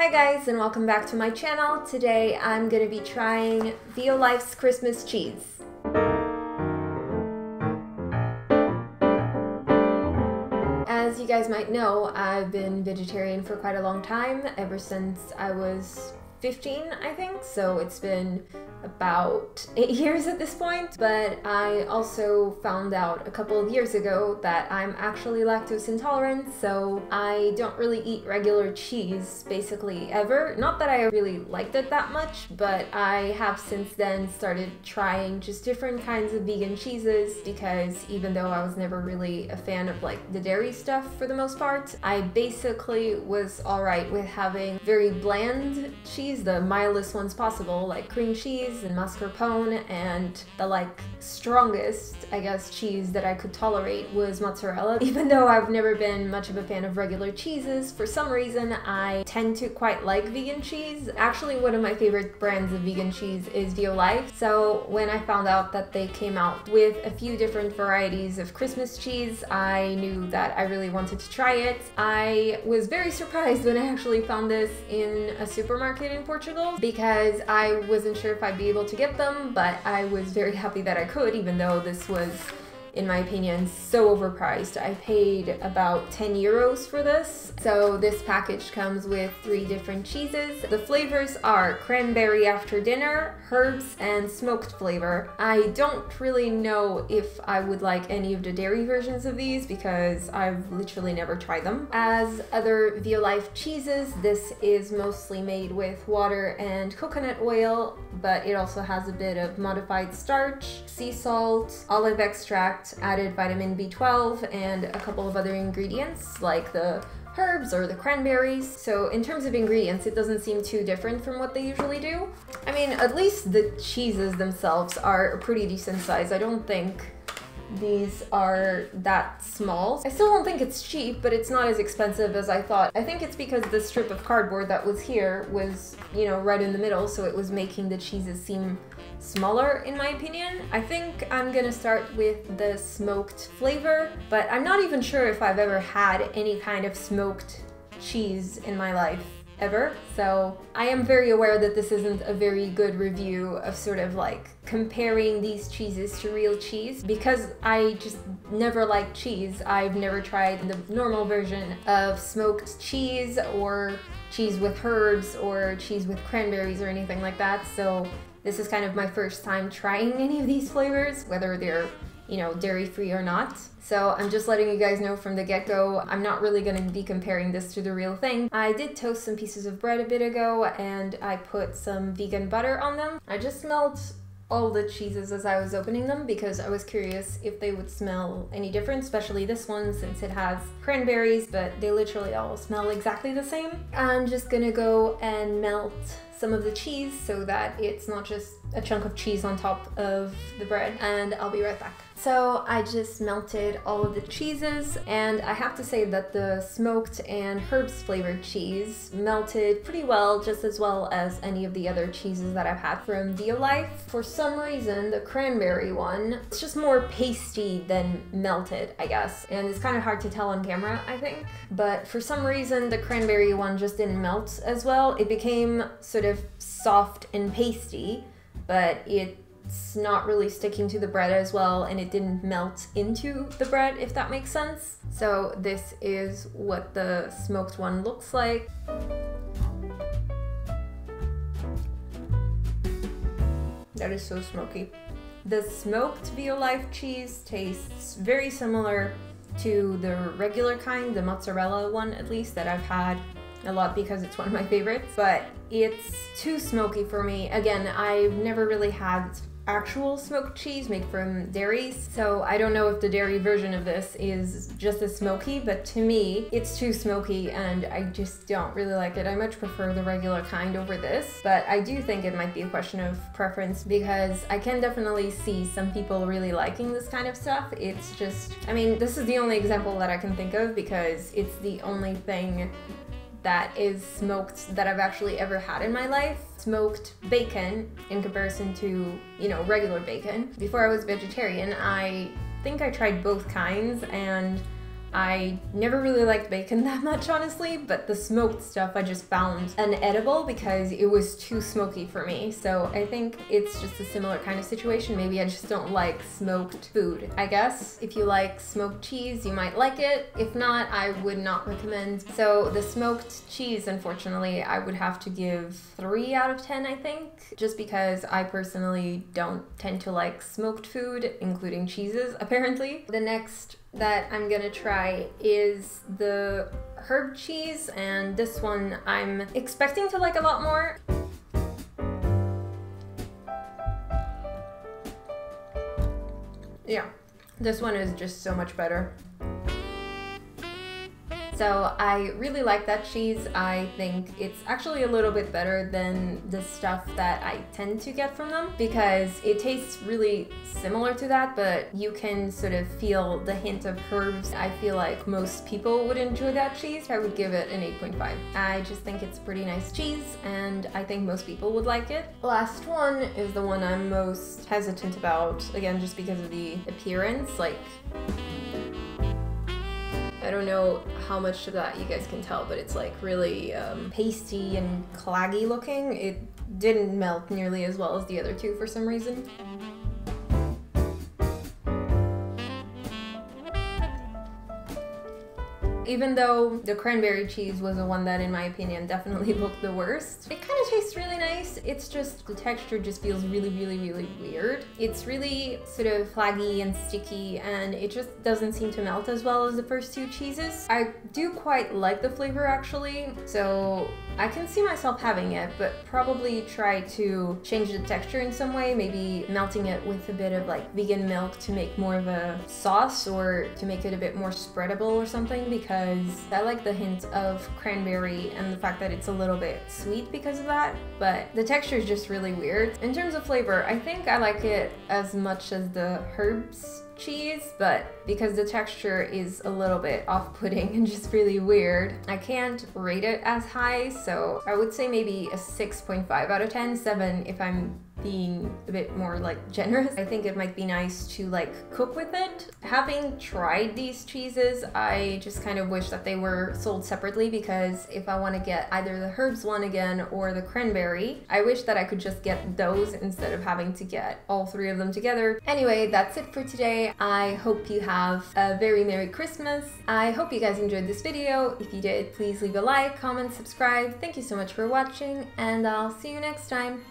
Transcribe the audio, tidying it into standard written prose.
Hi guys, and welcome back to my channel. Today I'm going to be trying Violife's Christmas cheese. As you guys might know, I've been vegetarian for quite a long time, ever since I was 15, I think, so it's been about 8 years at this point. But I also found out a couple of years ago that I'm actually lactose intolerant, so I don't really eat regular cheese basically ever. Not that I really liked it that much, but I have since then started trying just different kinds of vegan cheeses, because even though I was never really a fan of like the dairy stuff for the most part, I basically was alright with having very bland cheese, the mildest ones possible, like cream cheese and mascarpone, and the like strongest, I guess, cheese that I could tolerate was mozzarella. Even though I've never been much of a fan of regular cheeses, for some reason I tend to quite like vegan cheese. Actually, one of my favorite brands of vegan cheese is Violife, so when I found out that they came out with a few different varieties of Christmas cheese, I knew that I really wanted to try it. I was very surprised when I actually found this in a supermarket in Portugal, because I wasn't sure if I'd be able to get them, but I was very happy that I could, even though this was, in my opinion, so overpriced. I paid about 10 euros for this. So this package comes with 3 different cheeses. The flavors are Cranberry After Dinner, herbs, and smoked flavor. I don't really know if I would like any of the dairy versions of these, because I've literally never tried them. As other Violife cheeses, this is mostly made with water and coconut oil, but it also has a bit of modified starch, sea salt, olive extract, added vitamin B12, and a couple of other ingredients like the herbs or the cranberries. So in terms of ingredients, it doesn't seem too different from what they usually do. I mean, at least the cheeses themselves are a pretty decent size. I don't think these are that small. I still don't think it's cheap, but it's not as expensive as I thought. I think it's because the strip of cardboard that was here was, you know, right in the middle, so it was making the cheeses seem smaller, in my opinion. I think I'm gonna start with the smoked flavor, but I'm not even sure if I've ever had any kind of smoked cheese in my life, ever. So I am very aware that this isn't a very good review of sort of like comparing these cheeses to real cheese, because I just never liked cheese. I've never tried the normal version of smoked cheese, or cheese with herbs, or cheese with cranberries, or anything like that. So this is kind of my first time trying any of these flavors, whether they're, you know, dairy-free or not. So I'm just letting you guys know from the get-go, I'm not really going to be comparing this to the real thing. I did toast some pieces of bread a bit ago, and I put some vegan butter on them. I just smelled all the cheeses as I was opening them, because I was curious if they would smell any different, especially this one since it has cranberries, but they literally all smell exactly the same. I'm just gonna go and melt some of the cheese so that it's not just a chunk of cheese on top of the bread, and I'll be right back. So I just melted all of the cheeses, and I have to say that the smoked and herbs flavored cheese melted pretty well, just as well as any of the other cheeses that I've had from Violife. For some reason, the cranberry one, it's just more pasty than melted, I guess, and it's kind of hard to tell on camera, I think. But for some reason, the cranberry one just didn't melt as well. It became sort of soft and pasty, but it's not really sticking to the bread as well, and it didn't melt into the bread, if that makes sense. So this is what the smoked one looks like. That is so smoky. The smoked Violife cheese tastes very similar to the regular kind, the mozzarella one at least, that I've had a lot because it's one of my favorites, but it's too smoky for me. Again, I've never really had actual smoked cheese made from dairies, so I don't know if the dairy version of this is just as smoky, but to me it's too smoky and I just don't really like it. I much prefer the regular kind over this, but I do think it might be a question of preference, because I can definitely see some people really liking this kind of stuff. It's just, I mean, this is the only example that I can think of, because it's the only thing that is smoked that I've actually ever had in my life. Smoked bacon in comparison to, you know, regular bacon. Before I was vegetarian, I think I tried both kinds, and I never really liked bacon that much, honestly, but the smoked stuff I just found unedible because it was too smoky for me. So I think it's just a similar kind of situation. Maybe I just don't like smoked food, I guess. If you like smoked cheese, you might like it. If not, I would not recommend. So the smoked cheese, unfortunately, I would have to give 3 out of 10, I think, just because I personally don't tend to like smoked food, including cheeses, apparently. The next that I'm gonna try is the herb cheese, and this one I'm expecting to like a lot more. Yeah, this one is just so much better. So I really like that cheese. I think it's actually a little bit better than the stuff that I tend to get from them because it tastes really similar to that, but you can sort of feel the hint of herbs. I feel like most people would enjoy that cheese. I would give it an 8.5. I just think it's pretty nice cheese and I think most people would like it. Last one is the one I'm most hesitant about, again, just because of the appearance. Like, I don't know how much of that you guys can tell, but it's like really pasty and claggy looking. It didn't melt nearly as well as the other two for some reason. Even though the cranberry cheese was the one that, in my opinion, definitely looked the worst, it kind of tastes really nice. It's just, the texture just feels really, really, really weird. It's really sort of flaggy and sticky, and it just doesn't seem to melt as well as the first two cheeses. I do quite like the flavor, actually, so I can see myself having it, but probably try to change the texture in some way, maybe melting it with a bit of like vegan milk to make more of a sauce or to make it a bit more spreadable or something, because I like the hint of cranberry and the fact that it's a little bit sweet because of that, but the texture is just really weird. In terms of flavor, I think I like it as much as the herbs cheese, but because the texture is a little bit off-putting and just really weird, I can't rate it as high, so I would say maybe a 6.5 out of 10, 7 if I'm being a bit more like generous. I think it might be nice to like cook with it. Having tried these cheeses, I just kind of wish that they were sold separately, because if I want to get either the herbs one again or the cranberry, I wish that I could just get those instead of having to get all three of them together. Anyway, that's it for today. I hope you have a very Merry Christmas. I hope you guys enjoyed this video. If you did, please leave a like, comment, subscribe. Thank you so much for watching, and I'll see you next time.